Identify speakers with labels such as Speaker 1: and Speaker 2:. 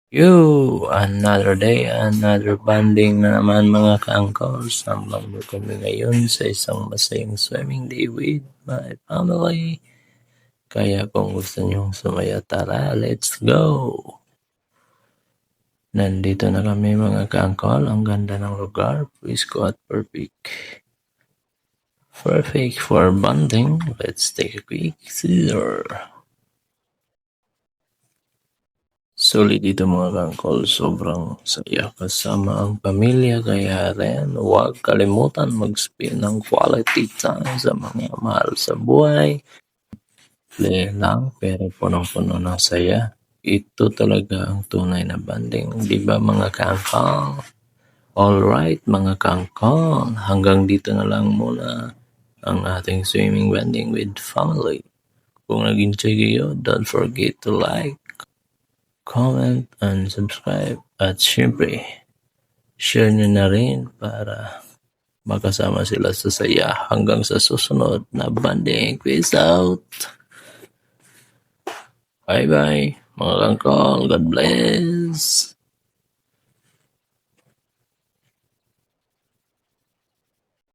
Speaker 1: Another day, another banding na naman mga ka-angkol. Sambang mo kami ngayon sa isang masayang swimming day with my family. Kaya kung gusto nyong sumaya, tara, let's go! Nandito na kami mga ka-angkol. Ang ganda ng lugar, Prisco at perfect. Perfect for bonding. Let's take a quick tour. Solid dito mga kangkol, sobrang saya kasama ang pamilya, kaya rin huwag kalimutan mag-spend ng quality time sa mga mahal sa buhay. Play lang pero punong-puno ng saya. Ito talaga ang tunay na banding, di ba mga kangkol? Alright mga kangkol, hanggang dito na lang muna ang ating swimming banding with family. Kung nag-enjoy kayo, don't forget to like, comment, and subscribe. At syempre, share nyo na rin para makasama sila sa saya hanggang sa susunod na banding. Peace out! Bye-bye, mga kangkol. God bless!